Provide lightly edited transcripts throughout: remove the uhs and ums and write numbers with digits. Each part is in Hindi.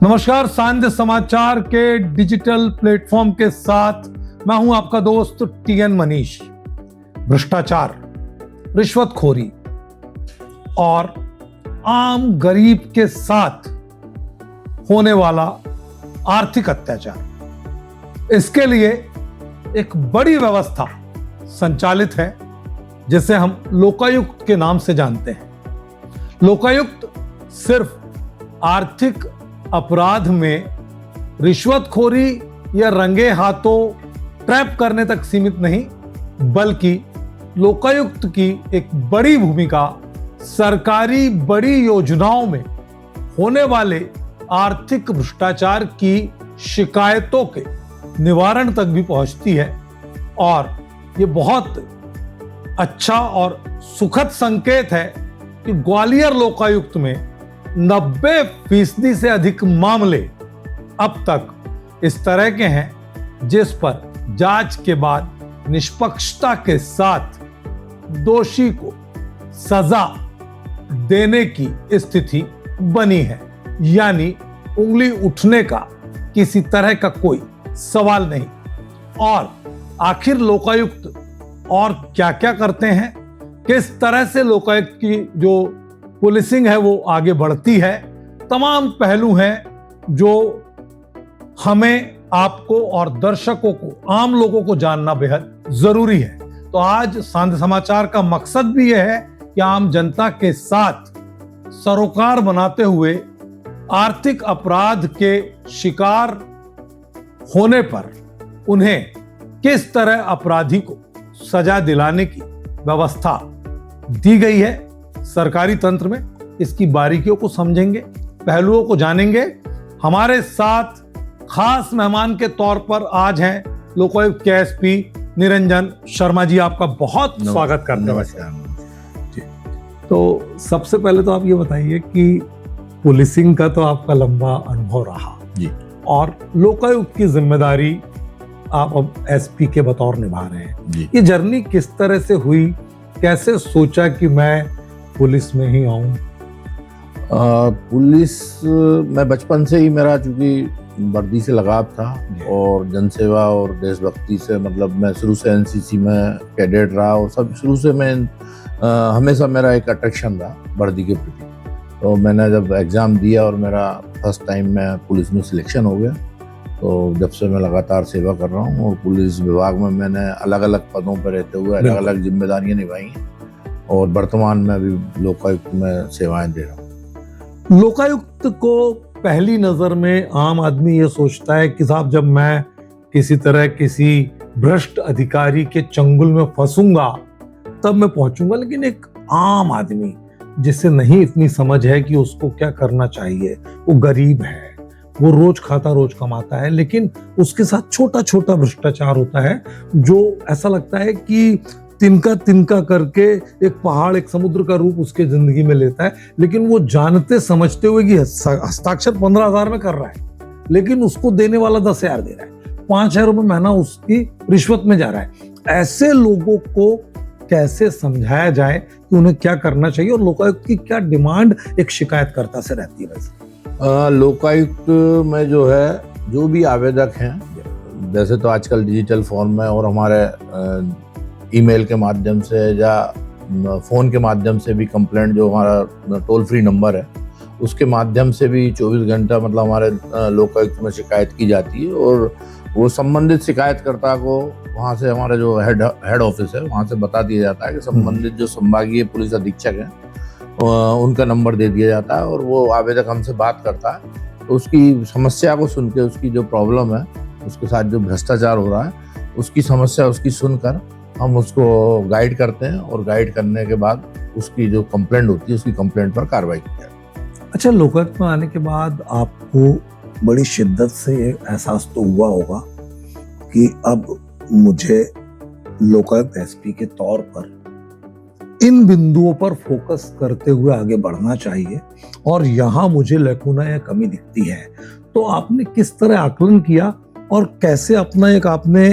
नमस्कार, सांध्य समाचार के डिजिटल प्लेटफॉर्म के साथ मैं हूं आपका दोस्त टीएन मनीष। भ्रष्टाचार, रिश्वतखोरी और आम गरीब के साथ होने वाला आर्थिक अत्याचार, इसके लिए एक बड़ी व्यवस्था संचालित है जिसे हम लोकायुक्त के नाम से जानते हैं। लोकायुक्त सिर्फ आर्थिक अपराध में रिश्वतखोरी या रंगे हाथों ट्रैप करने तक सीमित नहीं, बल्कि लोकायुक्त की एक बड़ी भूमिका सरकारी बड़ी योजनाओं में होने वाले आर्थिक भ्रष्टाचार की शिकायतों के निवारण तक भी पहुंचती है। और ये बहुत अच्छा और सुखद संकेत है कि ग्वालियर लोकायुक्त में 90% से अधिक मामले अब तक इस तरह के हैं जिस पर जांच के बाद निष्पक्षता के साथ दोषी को सजा देने की स्थिति बनी है, यानी उंगली उठने का किसी तरह का कोई सवाल नहीं। और आखिर लोकायुक्त और क्या क्या करते हैं, किस तरह से लोकायुक्त की जो पुलिसिंग है वो आगे बढ़ती है, तमाम पहलू हैं जो हमें, आपको और दर्शकों को, आम लोगों को जानना बेहद जरूरी है। तो आज सांध्य समाचार का मकसद भी यह है कि आम जनता के साथ सरोकार बनाते हुए आर्थिक अपराध के शिकार होने पर उन्हें किस तरह अपराधी को सजा दिलाने की व्यवस्था दी गई है सरकारी तंत्र में, इसकी बारीकियों को समझेंगे, पहलुओं को जानेंगे। हमारे साथ खास मेहमान के तौर पर आज हैं लोकायुक्त के एसपी निरंजन शर्मा जी। आपका बहुत स्वागत करते हैं। तो सबसे पहले तो आप ये बताइए कि पुलिसिंग का तो आपका लंबा अनुभव रहा जी, और लोकायुक्त की जिम्मेदारी आप अब एसपी के बतौर निभा रहे हैं जी। ये जर्नी किस तरह से हुई, कैसे सोचा कि मैं पुलिस में ही आऊं? पुलिस मैं बचपन से ही, मेरा चूंकि वर्दी से लगाव था और जनसेवा और देशभक्ति से, मतलब मैं शुरू से एनसीसी में कैडेट रहा और सब शुरू से मैं हमेशा मेरा एक अट्रैक्शन रहा वर्दी के प्रति। तो मैंने जब एग्ज़ाम दिया और मेरा फर्स्ट टाइम में पुलिस में सिलेक्शन हो गया, तो जब से मैं लगातार सेवा कर रहा हूँ और पुलिस विभाग में मैंने अलग अलग पदों पर रहते हुए अलग अलग जिम्मेदारियां निभाई हैं और वर्तमान में भी लोकायुक्त में सेवाएं दे रहा हूँ। लोकायुक्त को पहली नजर में आम आदमी ये सोचता है कि साहब जब मैं किसी तरह किसी भ्रष्ट अधिकारी के चंगुल में फंसूंगा तब मैं पहुंचूंगा, लेकिन एक आम आदमी जिसे नहीं इतनी समझ है कि उसको क्या करना चाहिए, वो गरीब है, वो रोज खाता रोज कमाता है, लेकिन उसके साथ छोटा छोटा भ्रष्टाचार होता है जो ऐसा लगता है कि तिनका तिनका करके एक पहाड़, एक समुद्र का रूप उसके जिंदगी में लेता है। लेकिन वो जानते समझते हुए कि हस्ताक्षर 15,000 में कर रहा है, लेकिन उसको देने वाला 10,000 दे रहा है, 5,000 रुपये महीना उसकी रिश्वत में जा रहा है। ऐसे लोगों को कैसे समझाया जाए कि उन्हें क्या करना चाहिए, और लोकायुक्त की क्या डिमांड एक शिकायतकर्ता से रहती है? वैसे लोकायुक्त में जो है, जो भी आवेदक हैं, वैसे तो आजकल डिजिटल फॉर्म में और हमारे ईमेल के माध्यम से या फ़ोन के माध्यम से भी कंप्लेंट, जो हमारा टोल फ्री नंबर है उसके माध्यम से भी 24 घंटा मतलब हमारे लोकायुक्त में शिकायत की जाती है और वो संबंधित शिकायतकर्ता को वहाँ से, हमारा जो हेड ऑफिस है वहाँ से बता दिया जाता है कि संबंधित जो संभागीय पुलिस अधीक्षक हैं उनका नंबर दे दिया जाता है और वो आवेदक हमसे बात करता है। तो उसकी समस्या को सुन के, उसकी जो प्रॉब्लम है, उसके साथ जो भ्रष्टाचार हो रहा है, उसकी समस्या उसकी सुनकर हम उसको गाइड करते हैं और गाइड करने के बाद उसकी जो कंप्लेंट होती है उसकी कंप्लेंट पर कार्रवाई की जाती है। अच्छा, लोकायुक्त में आने के बाद आपको बड़ी शिद्दत से एहसास तो हुआ होगा कि अब मुझे लोकायुक्त एसपी के तौर पर इन बिंदुओं पर फोकस करते हुए आगे बढ़ना चाहिए और यहाँ मुझे लैकुना या कमी दिखती है। तो आपने किस तरह आकलन किया और कैसे अपना एक आपने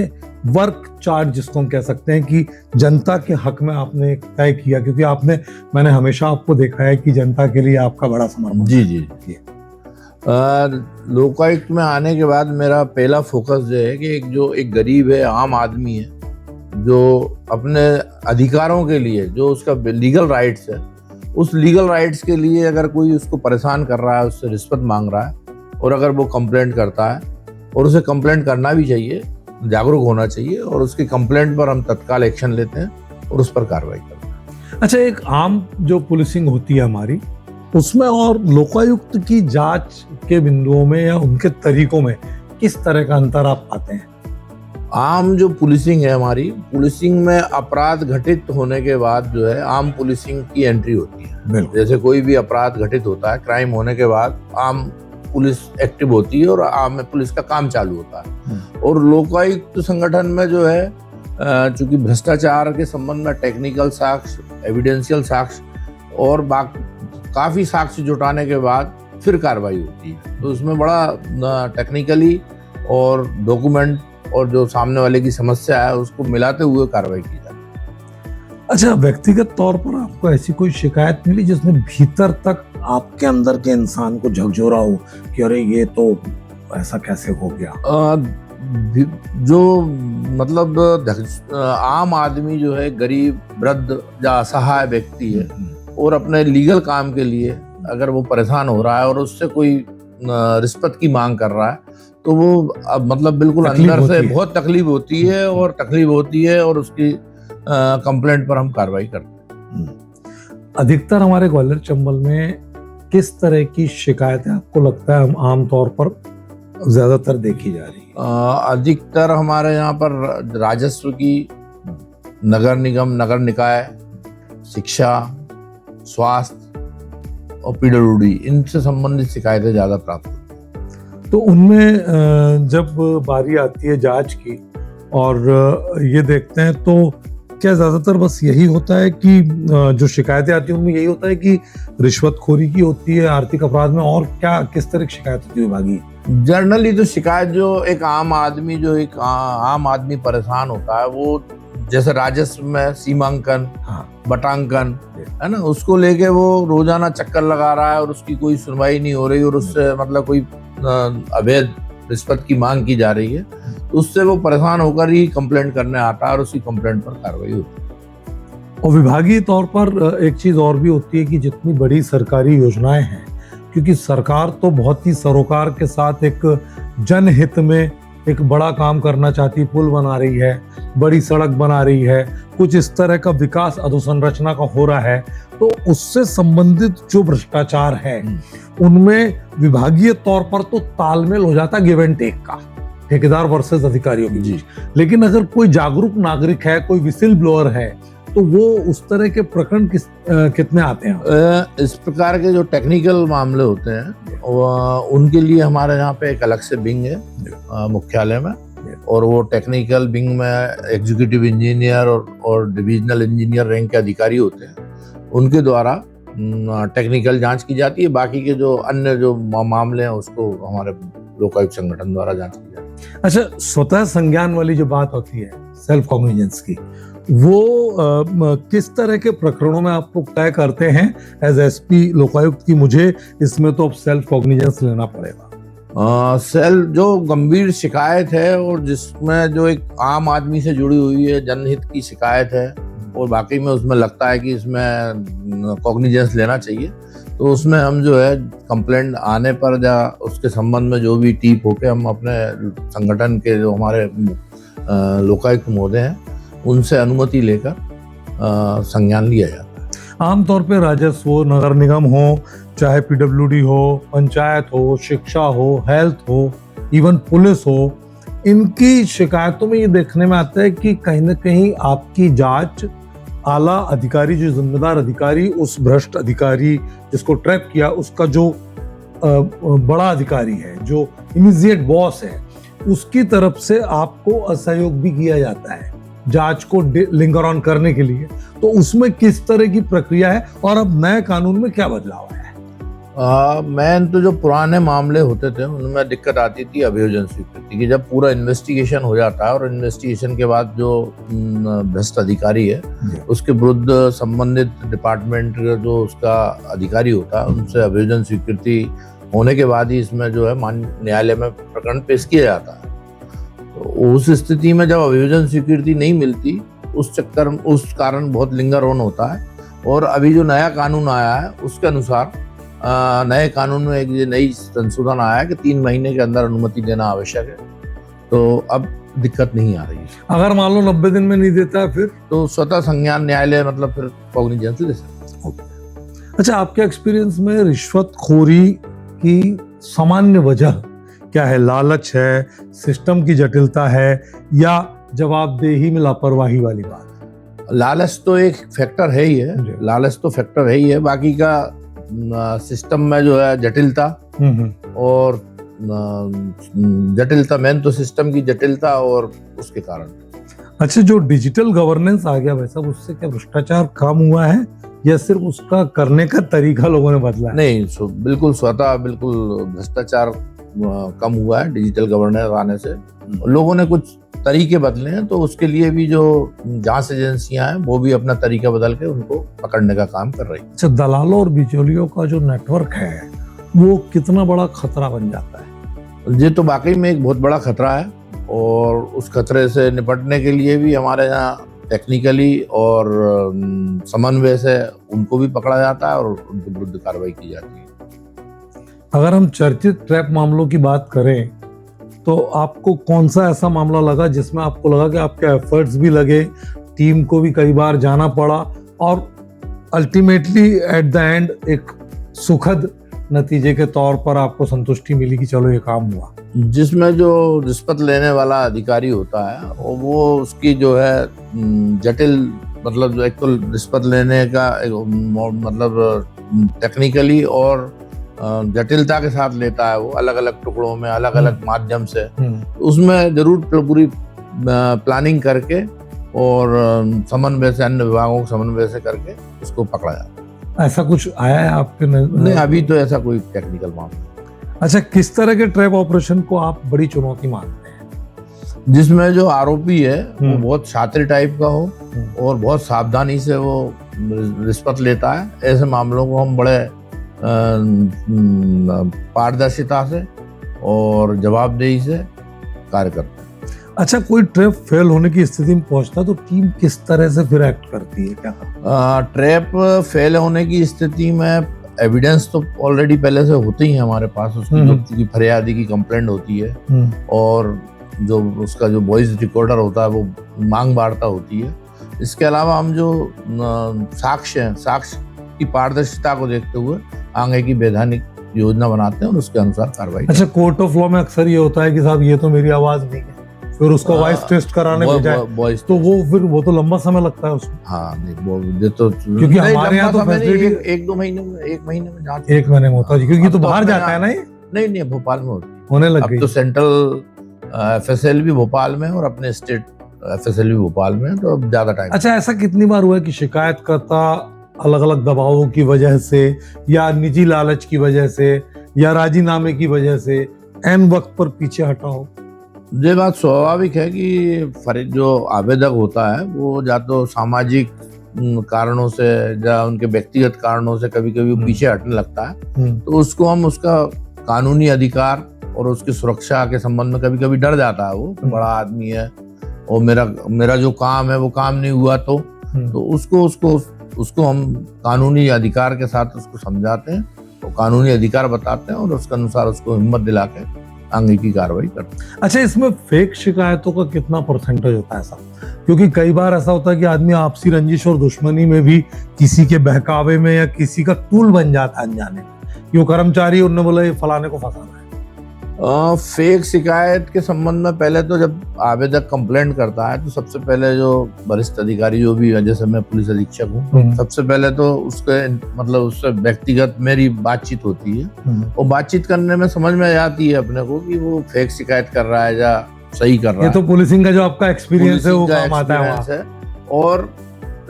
वर्क चार्ट, जिसको हम कह सकते हैं कि जनता के हक में आपने तय किया, क्योंकि मैंने हमेशा आपको देखा है कि जनता के लिए आपका बड़ा समर्पण। जी जी। लोकायुक्त में आने के बाद मेरा पहला फोकस जो है कि एक गरीब है, आम आदमी है, जो अपने अधिकारों के लिए, जो उसका लीगल राइट्स है, उस लीगल राइट्स के लिए अगर कोई उसको परेशान कर रहा है, उससे रिश्वत मांग रहा है, और अगर वो कंप्लेंट करता है, और उसे कंप्लेंट करना भी चाहिए, जागरूक होना चाहिए, और उसकी कंप्लेंट पर हम तत्काल एक्शन लेते हैं और उस पर कार्रवाई करते हैं। अच्छा, एक आम जो पुलिसिंग होती है हमारी, उसमें और लोकायुक्त की जांच के बिंदुओं में या उनके तरीकों में किस तरह का अंतर आप पाते हैं? आम जो पुलिसिंग है हमारी, पुलिसिंग में अपराध घटित होने के बाद जो है आम पुलिसिंग की एंट्री होती है। जैसे कोई भी अपराध घटित होता है, क्राइम होने के बाद आम पुलिस एक्टिव होती है और आम में पुलिस का काम चालू होता है। और लोकायुक्त संगठन में जो है, चूंकि भ्रष्टाचार के संबंध में टेक्निकल साक्ष्य, एविडेंशियल साक्ष्य और काफी साक्ष्य जुटाने के बाद फिर कार्रवाई होती है, तो उसमें बड़ा टेक्निकली और डॉक्यूमेंट और जो सामने वाले की समस्या है उसको मिलाते हुए कार्रवाई की जाती है। अच्छा, व्यक्तिगत तौर पर आपको ऐसी कोई शिकायत मिली जिसने भीतर तक आपके अंदर के इंसान को झकझोरा हो कि अरे ये तो ऐसा कैसे हो गया? जो मतलब आम आदमी जो है, गरीब, वृद्ध या असहाय व्यक्ति है, और अपने लीगल काम के लिए अगर वो परेशान हो रहा है और उससे कोई रिश्वत की मांग कर रहा है, तो वो मतलब बिल्कुल अंदर से बहुत तकलीफ होती है और उसकी कंप्लेंट पर हम कार्रवाई करते हैं। अधिकतर हमारे ग्वालियर चंबल में किस तरह की शिकायतें आपको लगता है आमतौर पर ज्यादातर देखी जा रही है? अधिकतर हमारे यहाँ पर राजस्व की, नगर निगम, नगर निकाय, शिक्षा, स्वास्थ्य और पीडब्ल्यूडी, इनसे संबंधित शिकायतें ज्यादा प्राप्त होती हैं। तो उनमें जब बारी आती है जांच की और ये देखते हैं, तो क्या ज्यादातर बस यही होता है कि जो शिकायतें आती हैं उनमें यही होता है कि रिश्वतखोरी की होती है आर्थिक अपराध में, और क्या किस तरह की शिकायत होती है विभागीय? जनरली तो शिकायत जो एक आम आदमी परेशान होता है, वो जैसे राजस्व में सीमांकन, बटांकन है ना, उसको लेके वो रोजाना चक्कर लगा रहा है और उसकी कोई सुनवाई नहीं हो रही, और उससे मतलब कोई अवैध रिश्वत की मांग की जा रही है, तो उससे वो परेशान होकर ही कंप्लेंट करने आता है और उसकी कंप्लेंट पर कार्रवाई होती है। और विभागीय तौर पर एक चीज और भी होती है कि जितनी बड़ी सरकारी योजनाएं हैं, क्योंकि सरकार तो बहुत ही सरोकार के साथ एक जनहित में एक बड़ा काम करना चाहती है, पुल बना रही है, बड़ी सड़क बना रही है, कुछ इस तरह का विकास अधोसंरचना का हो रहा है, तो उससे संबंधित जो भ्रष्टाचार है उनमें विभागीय तौर पर तो तालमेल हो जाता है गिव एंड टेक का, ठेकेदार वर्सेस अधिकारियों की बीच। लेकिन अगर कोई जागरूक नागरिक है, कोई विसिल ब्लोअर है, तो वो उस तरह के प्रकरण कितने आते हैं? इस प्रकार के जो टेक्निकल मामले होते हैं उनके लिए हमारे यहाँ पे एक अलग से विंग है मुख्यालय में, और वो टेक्निकल विंग में एग्जीक्यूटिव इंजीनियर और डिविजनल इंजीनियर रैंक के अधिकारी होते हैं, उनके द्वारा टेक्निकल जांच की जाती है। बाकी के जो अन्य जो मामले हैं उसको हमारे लोकायुक्त संगठन द्वारा जांच की जाती है। अच्छा, स्वतः संज्ञान वाली जो बात होती है सेल्फ कॉग्निजेंस की, वो किस तरह के प्रकरणों में आपको तय करते हैं एज एसपी लोकायुक्त की मुझे इसमें तो अब सेल्फ कॉग्निजेंस लेना पड़ेगा? जो गंभीर शिकायत है और जिसमें जो एक आम आदमी से जुड़ी हुई है, जनहित की शिकायत है, और वाकई में उसमें लगता है कि इसमें कॉग्निजेंस लेना चाहिए, तो उसमें हम जो है कंप्लेंट आने पर या उसके संबंध में जो भी टीप होके हम अपने संगठन के जो हमारे लोकायुक्त महोदय हैं उनसे अनुमति लेकर संज्ञान लिया जाता है। आमतौर पे राजस्व हो, नगर निगम हो, चाहे पीडब्ल्यूडी हो, पंचायत हो, शिक्षा हो, हेल्थ हो, इवन पुलिस हो, इनकी शिकायतों में ये देखने में आता है कि कहीं ना कहीं आपकी जांच आला अधिकारी, जो जिम्मेदार अधिकारी, उस भ्रष्ट अधिकारी जिसको ट्रैप किया, उसका जो बड़ा अधिकारी है, जो इमीडिएट बॉस है, उसकी तरफ से आपको असहयोग भी किया जाता है जांच को लिंगर ऑन करने के लिए। तो उसमें किस तरह की प्रक्रिया है और अब नए कानून में क्या बदलाव है? मैन तो जो पुराने मामले होते थे उनमें दिक्कत आती थी अभियोजन स्वीकृति की। जब पूरा इन्वेस्टिगेशन हो जाता है और इन्वेस्टिगेशन के बाद जो भ्रष्ट अधिकारी है उसके विरुद्ध संबंधित डिपार्टमेंट जो उसका अधिकारी होता है उनसे अभियोजन स्वीकृति होने के बाद ही इसमें जो है माननीय न्यायालय में प्रकरण पेश किया जाता है। तो उस स्थिति में जब अभियोजन स्वीकृति नहीं मिलती, उस कारण बहुत लिंगारोहण होता है। और अभी जो नया कानून आया है उसके अनुसार नए कानून में एक ये नई संशोधन आया है कि 3 महीने के अंदर अनुमति देना आवश्यक है। तो अब दिक्कत नहीं आ रही है। अगर मान लो 90 दिन में नहीं देता है फिर तो स्वतः संज्ञान न्यायालय मतलब फिर कॉग्निजेंस ले सकता है। अच्छा, आपके एक्सपीरियंस में रिश्वतखोरी की सामान्य वजह क्या है? लालच है, सिस्टम की जटिलता है, या जवाबदेही में लापरवाही वाली बात? लालच तो एक फैक्टर है ही है, लालच तो फैक्टर है ही है। बाकी का सिस्टम में जो है जटिलता, और जटिलता मेन तो सिस्टम की जटिलता और उसके कारण। अच्छा, जो डिजिटल गवर्नेंस आ गया भाई साहब, उससे क्या भ्रष्टाचार कम हुआ है या सिर्फ उसका करने का तरीका लोगों ने बदला है? नहीं, बिल्कुल भ्रष्टाचार कम हुआ है डिजिटल गवर्नेंस आने से। लोगों ने कुछ तरीके बदले हैं, तो उसके लिए भी जो जांच एजेंसियां हैं वो भी अपना तरीका बदल के उनको पकड़ने का काम कर रही है। अच्छा, दलालों और बिचौलियों का जो नेटवर्क है वो कितना बड़ा खतरा बन जाता है? ये तो वाकई में एक बहुत बड़ा खतरा है, और उस खतरे से निपटने के लिए भी हमारे यहाँ टेक्निकली और समन्वय से उनको भी पकड़ा जाता है और उनके विरुद्ध कार्रवाई की जाती है। अगर हम चर्चित ट्रैप मामलों की बात करें तो आपको कौन सा ऐसा मामला लगा जिसमें आपको लगा कि आपके एफर्ट्स भी लगे, टीम को भी कई बार जाना पड़ा, और अल्टीमेटली एट द एंड एक सुखद नतीजे के तौर पर आपको संतुष्टि मिली कि चलो ये काम हुआ? जिसमें जो रिश्वत लेने वाला अधिकारी होता है वो उसकी जो है जटिल, मतलब जो एक तो रिश्वत लेने का मतलब टेक्निकली और जटिलता के साथ लेता है, वो अलग अलग टुकड़ों में अलग अलग माध्यम से, उसमें जरूर पूरी प्लानिंग करके और समन्वय से, अन्य विभागों के समन्वय से करके उसको पकड़ा जाता है। ऐसा कुछ आया है आपके नहीं, अभी तो ऐसा कोई टेक्निकल मामला। अच्छा, किस तरह के ट्रैप ऑपरेशन को आप बड़ी चुनौती मानते हैं? जिसमें जो आरोपी है वो बहुत शातिर टाइप का हो और बहुत सावधानी से वो रिश्वत लेता है। ऐसे मामलों को हम बड़े पारदर्शिता से और जवाबदेही से कार्य करते हैं। अच्छा, कोई ट्रैप फेल होने की स्थिति में पहुंचता तो टीम किस तरह से फिर एक्ट करती है, क्या? ट्रैप फेल होने की स्थिति में एविडेंस तो ऑलरेडी पहले से होते ही है हमारे पास, उसकी फरियादी की कंप्लेंट होती है, और जो उसका जो वॉइस रिकॉर्डर होता है वो मांग वार्ता होती है। इसके अलावा हम जो साक्ष्य की पारदर्शिता को देखते हुए आगे की वैधानिक योजना बनाते हैं और उसके अनुसार कार्रवाई। अच्छा, कोर्ट ऑफ लॉ में अक्सर ये होता है कि साहब ये तो मेरी आवाज नहीं है, फिर उसका वॉइस टेस्ट कराने में जाए तो वो तो लंबा समय लगता है उसमें। हाँ, नहीं वो ये तो क्योंकि हमारे यहाँ तो फैसिलिटी 1 महीने में जांच 1 महीने में होता है, क्योंकि तो बाहर जाता है ना। नहीं, भोपाल में होने लग गई। अब तो सेंट्रल FSL भी भोपाल में और अपने स्टेट FSL भी भोपाल में, तो अब ज्यादा टाइम। अच्छा, ऐसा कितनी बार हुआ है कि शिकायतकर्ता अलग अलग दबावों की वजह से या निजी लालच की वजह से या राजीनामे की वजह से एन वक्त पर पीछे हटा हो? ये बात स्वाभाविक है कि जो आवेदक होता है वो या तो सामाजिक कारणों से या उनके व्यक्तिगत कारणों से कभी कभी पीछे हटने लगता है, तो उसको हम उसका कानूनी अधिकार और उसकी सुरक्षा के संबंध में कभी कभी डर जाता है। वो बड़ा आदमी है और मेरा जो काम है वो काम नहीं हुआ, तो उसको हम कानूनी अधिकार के साथ उसको समझाते हैं, तो कानूनी अधिकार बताते हैं और उसके अनुसार उसको हिम्मत दिला के आगे की कार्रवाई करते हैं। अच्छा, इसमें फेक शिकायतों का कितना परसेंटेज होता है साहब? क्योंकि कई बार ऐसा होता है कि आदमी आपसी रंजिश और दुश्मनी में भी किसी के बहकावे में या किसी का टूल बन जाता है अनजाने में। यो कर्मचारी उन्होंने बोला ये फलाने को फंसाना है। फेक शिकायत के संबंध में पहले तो जब आवेदक कंप्लेंट करता है तो सबसे पहले जो वरिष्ठ अधिकारी जो भी है, जैसे मैं पुलिस अधीक्षक हूँ, सबसे पहले तो उससे व्यक्तिगत मेरी बातचीत होती है, और बातचीत करने में समझ में आती है अपने को कि वो फेक शिकायत कर रहा है या सही कर रहा है। ये तो पुलिसिंग का जो आपका एक्सपीरियंस है वो काम आता है वहाँ। और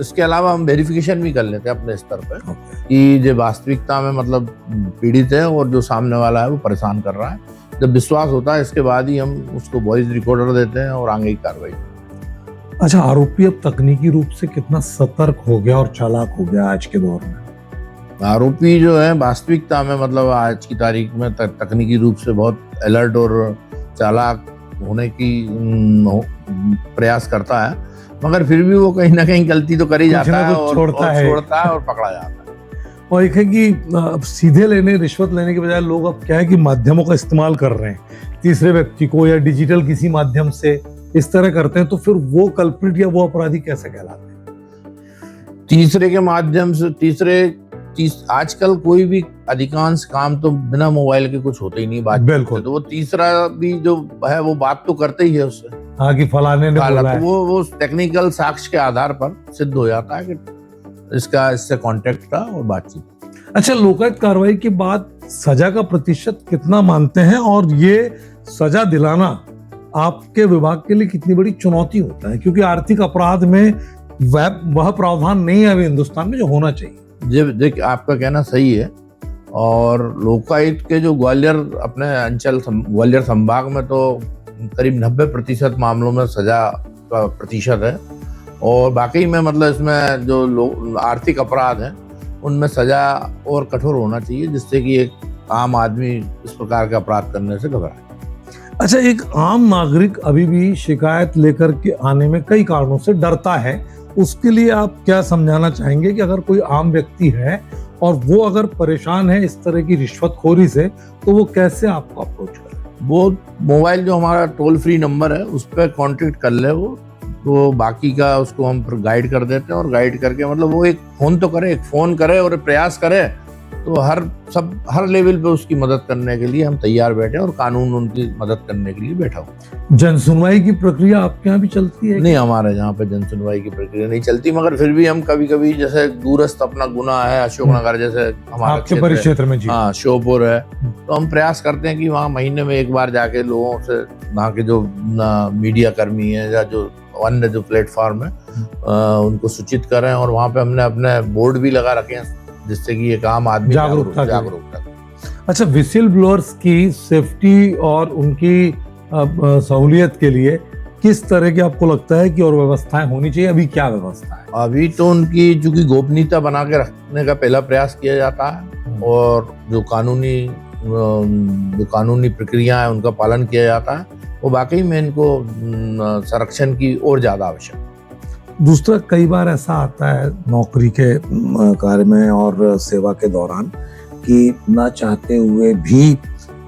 इसके अलावा हम वेरिफिकेशन भी कर लेते हैं अपने स्तर पर कि जो वास्तविकता में मतलब पीड़ित है और जो सामने वाला है वो परेशान कर रहा है। जब विश्वास होता है इसके बाद ही हम उसको वॉइस रिकॉर्डर देते हैं और आगे की कार्रवाई। अच्छा, आरोपी अब तकनीकी रूप से कितना सतर्क हो गया और चालाक हो गया आज के दौर में? आरोपी जो है वास्तविकता में मतलब आज की तारीख में तकनीकी रूप से बहुत अलर्ट और चालाक होने की प्रयास करता है, मगर फिर भी वो कहीं ना कहीं गलती तो कर ही जाता है और छोड़ता है और पकड़ा जाता है। और एक है कि अब सीधे लेने रिश्वत लेने के बजाय लोग अब क्या है कि माध्यमों का इस्तेमाल कर रहे हैं, तीसरे व्यक्ति को या डिजिटल किसी माध्यम से इस तरह करते हैं, तो फिर वो कल्प्रिट या वो अपराधी कैसे कहलाते हैं? तीसरे के माध्यम से आजकल कोई भी अधिकांश काम तो बिना मोबाइल के कुछ होते ही नहीं, बात बिल्कुल। तो वो तीसरा भी जो है वो बात तो करते ही है उससे, हाँ कि फलाने ने बोला है। तो वो टेक्निकल साक्ष्य के आधार पर सिद्ध हो जाता है कि इससे कांटेक्ट था और बातचीत। अच्छा, लोकायुक्त कार्रवाई के बाद सजा का प्रतिशत कितना मानते हैं, और ये सजा दिलाना आपके विभाग के लिए कितनी बड़ी चुनौती होता है, क्योंकि आर्थिक अपराध में वह प्रावधान नहीं है अभी हिंदुस्तान में जो होना चाहिए? देख, आपका कहना सही है, और लोकायुक्त के जो ग्वालियर अपने अंचल ग्वालियर संभाग में तो करीब 90% मामलों में सजा का प्रतिशत है, और बाकी में मतलब इसमें जो आर्थिक अपराध हैं उनमें सजा और कठोर होना चाहिए, जिससे कि एक आम आदमी इस प्रकार के अपराध करने से घबराए। अच्छा, एक आम नागरिक अभी भी शिकायत लेकर के आने में कई कारणों से डरता है, उसके लिए आप क्या समझाना चाहेंगे कि अगर कोई आम व्यक्ति है और वो अगर परेशान है इस तरह की रिश्वतखोरी से, तो वो कैसे आपको अप्रोच करे? वो मोबाइल जो हमारा टोल फ्री नंबर है उस पर कॉन्टेक्ट कर ले, वो तो बाकी का उसको हम गाइड कर देते हैं, और गाइड करके मतलब वो एक फोन करे और प्रयास करे, तो हर लेवल पे उसकी मदद करने के लिए हम तैयार बैठे, और कानून उनकी मदद करने के लिए बैठा हो। जन सुनवाई की प्रक्रिया आपके यहाँ भी चलती है? नहीं, हमारे यहाँ पे जन सुनवाई की प्रक्रिया नहीं चलती, मगर फिर भी हम कभी कभी, जैसे दूरस्थ अपना गुना है अशोकनगर जैसे हमारे परिक्षेत्र में, जी हाँ, श्योपुर है, तो हम प्रयास करते हैं कि वहाँ महीने में एक बार जाके लोगों से, वहाँ के जो मीडिया कर्मी है या जो अन्य जो प्लेटफॉर्म है उनको सूचित करें, और वहाँ पे हमने अपने बोर्ड भी लगा रखे हैं, जिससे कि एक आम आदमी जागरूकता। अच्छा, विसिल ब्लोअर्स की सेफ्टी और उनकी सहूलियत के लिए किस तरह की आपको लगता है कि और व्यवस्थाएं होनी चाहिए? अभी क्या व्यवस्था है? अभी तो उनकी चूंकि गोपनीयता बना के रखने का पहला प्रयास किया जाता है, और जो कानूनी प्रक्रिया है उनका पालन किया जाता है, वो वाकई में इनको संरक्षण की और ज्यादा आवश्यक। दूसरा, कई बार ऐसा आता है नौकरी के कार्य में और सेवा के दौरान कि ना चाहते हुए भी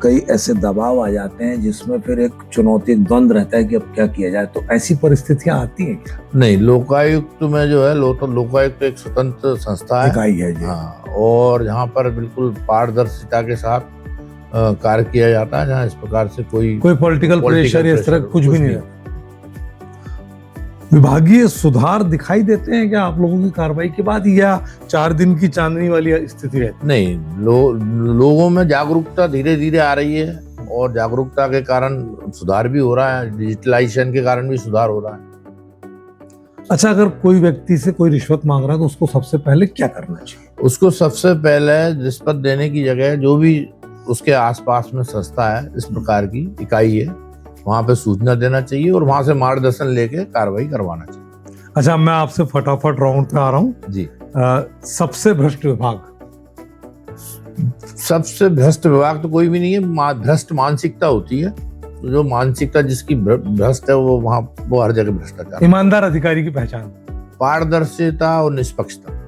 कई ऐसे दबाव आ जाते हैं जिसमें फिर एक चुनौती, एक द्वंद रहता है कि अब क्या किया जाए, तो ऐसी परिस्थितियां आती हैं क्या? नहीं, लोकायुक्त में जो है लोकायुक्त एक स्वतंत्र संस्था है, इकाई है जी। हाँ, और यहाँ पर बिल्कुल पारदर्शिता के साथ कार्य किया जाता है, जहाँ इस प्रकार से कोई पॉलिटिकल प्रेशर या इस तरह कुछ भी नहीं रहता। विभागीय सुधार दिखाई देते हैं क्या आप लोगों की कार्रवाई के बाद, या 4 दिन की चांदनी वाली स्थिति रहती? नहीं, लोगों में जागरूकता धीरे धीरे आ रही है, और जागरूकता के कारण सुधार भी हो रहा है, डिजिटलाइजेशन के कारण भी सुधार हो रहा है। अच्छा, अगर कोई व्यक्ति से कोई रिश्वत मांग रहा है तो उसको सबसे पहले क्या करना चाहिए? उसको सबसे पहले रिश्वत देने की जगह जो भी उसके आसपास में संस्था है, इस प्रकार की इकाई है, वहां पे सूचना देना चाहिए, और वहां से मार्गदर्शन लेके कार्रवाई करवाना चाहिए। अच्छा, मैं आपसे फटाफट राउंड पे आ रहा हूँ जी। सबसे भ्रष्ट विभाग? सबसे भ्रष्ट विभाग तो कोई भी नहीं है, भ्रष्ट मानसिकता होती है, तो जो मानसिकता जिसकी भ्रष्ट है वो हर जगह भ्रष्टाचार। ईमानदार अधिकारी की पहचान? पारदर्शिता और निष्पक्षता।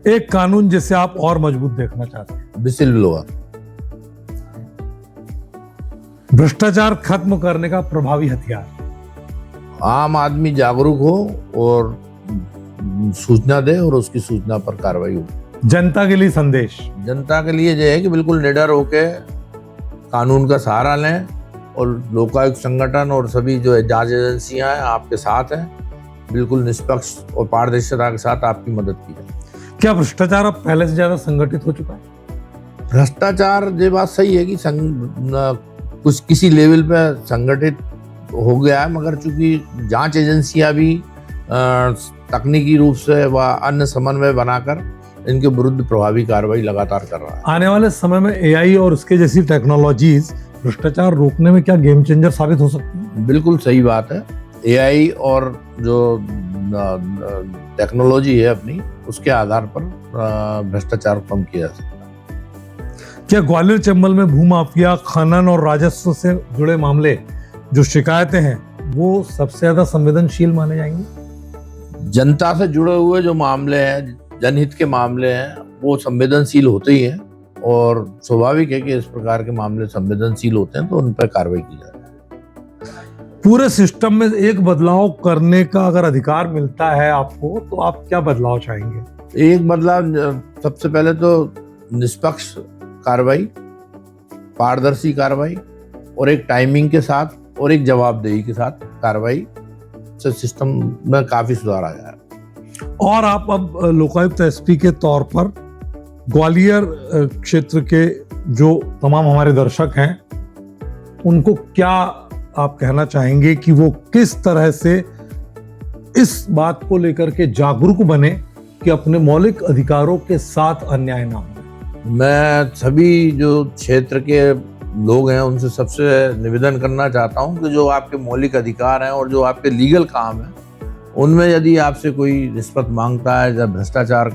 एक कानून जिसे आप और मजबूत देखना चाहते हैं? Whistle blower. भ्रष्टाचार खत्म करने का प्रभावी हथियार? आम आदमी जागरूक हो और सूचना दे, और उसकी सूचना पर कार्रवाई हो। जनता के लिए संदेश? जनता के लिए यह है कि बिल्कुल निडर होके कानून का सहारा लें, और लोकायुक्त संगठन और सभी जो जांच एजेंसियां हैं आपके साथ हैं, बिल्कुल निष्पक्ष और पारदर्शिता के साथ आपकी मदद की जाए। क्या भ्रष्टाचार अब पहले से ज्यादा संगठित हो चुका है? भ्रष्टाचार, ये बात सही है कि कुछ किसी लेवल पे संगठित हो गया है, मगर चूंकि जांच एजेंसियां भी तकनीकी रूप से व अन्य समन्वय बनाकर इनके विरुद्ध प्रभावी कार्रवाई लगातार कर रहा है। आने वाले समय में एआई और उसके जैसी टेक्नोलॉजीज भ्रष्टाचार रोकने में क्या गेम चेंजर साबित हो सकती है? बिल्कुल सही बात है। एआई और जो टेक्नोलॉजी है अपनी, उसके आधार पर भ्रष्टाचार कम किया जा सकता है। क्या ग्वालियर चंबल में भूमाफिया, खनन और राजस्व से जुड़े मामले जो शिकायतें हैं वो सबसे ज्यादा संवेदनशील माने जाएंगे? जनता से जुड़े हुए जो मामले हैं, जनहित के मामले हैं, वो संवेदनशील होते ही हैं और स्वाभाविक है कि इस प्रकार के मामले संवेदनशील होते हैं तो उन पर कार्रवाई की जाए। पूरे सिस्टम में एक बदलाव करने का अगर अधिकार मिलता है आपको तो आप क्या बदलाव चाहेंगे? एक बदलाव, सबसे पहले तो निष्पक्ष कार्रवाई, पारदर्शी कार्रवाई और एक टाइमिंग के साथ और एक जवाबदेही के साथ कार्रवाई से सिस्टम में काफी सुधार आया है। और आप अब लोकायुक्त एसपी के तौर पर ग्वालियर क्षेत्र के जो तमाम हमारे दर्शक हैं उनको क्या आप कहना चाहेंगे कि वो किस तरह से इस बात को लेकर के जागरूक बने कि अपने मौलिक अधिकारों के साथ अन्याय ना हो? मैं सभी जो क्षेत्र के लोग हैं उनसे सबसे निवेदन करना चाहता हूं कि जो आपके मौलिक अधिकार हैं और जो आपके लीगल काम हैं उनमें यदि आपसे कोई रिश्वत मांगता है या भ्रष्टाचार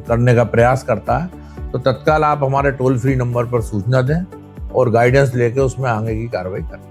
करने का प्रयास करता है तो तत्काल आप हमारे टोल फ्री नंबर पर सूचना दें और गाइडेंस लेके उसमें आगे की कार्रवाई करें।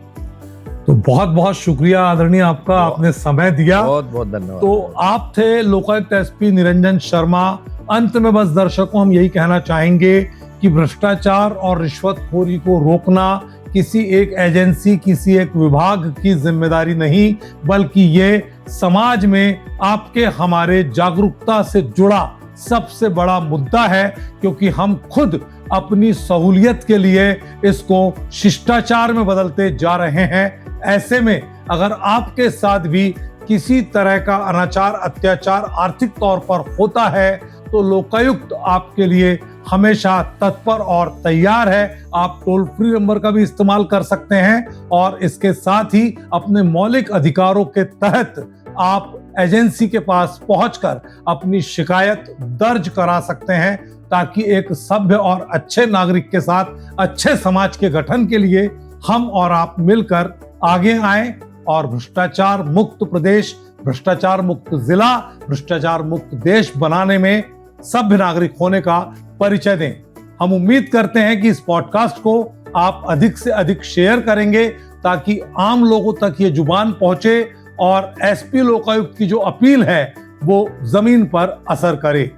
तो बहुत बहुत शुक्रिया आदरणीय आपका, आपने समय दिया। बहुत बहुत धन्यवाद। तो आप थे लोकायुक्त एसपी निरंजन शर्मा। अंत में बस दर्शकों हम यही कहना चाहेंगे कि भ्रष्टाचार और रिश्वतखोरी को रोकना किसी एक एजेंसी, किसी एक विभाग की जिम्मेदारी नहीं, बल्कि ये समाज में आपके हमारे जागरूकता से जुड़ा सबसे बड़ा मुद्दा है, क्योंकि हम खुद अपनी सहूलियत के लिए इसको शिष्टाचार में बदलते जा रहे हैं। ऐसे में अगर आपके साथ भी किसी तरह का अनाचार, अत्याचार आर्थिक तौर पर होता है तो लोकायुक्त आपके लिए हमेशा तत्पर और तैयार है। आप टोल फ्री नंबर का भी इस्तेमाल कर सकते हैं और इसके साथ ही अपने मौलिक अधिकारों के तहत आप एजेंसी के पास पहुंचकर अपनी शिकायत दर्ज करा सकते हैं, ताकि एक सभ्य और अच्छे नागरिक के साथ अच्छे समाज के गठन के लिए हम और आप मिलकर आगे आएं और भ्रष्टाचार मुक्त प्रदेश, भ्रष्टाचार मुक्त जिला, भ्रष्टाचार मुक्त देश बनाने में सभ्य नागरिक होने का परिचय दें। हम उम्मीद करते हैं कि इस पॉडकास्ट को आप अधिक से अधिक शेयर करेंगे ताकि आम लोगों तक ये जुबान पहुंचे और एसपी लोकायुक्त की जो अपील है वो जमीन पर असर करे।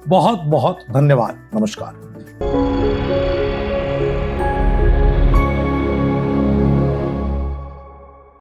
बहुत बहुत धन्यवाद। नमस्कार।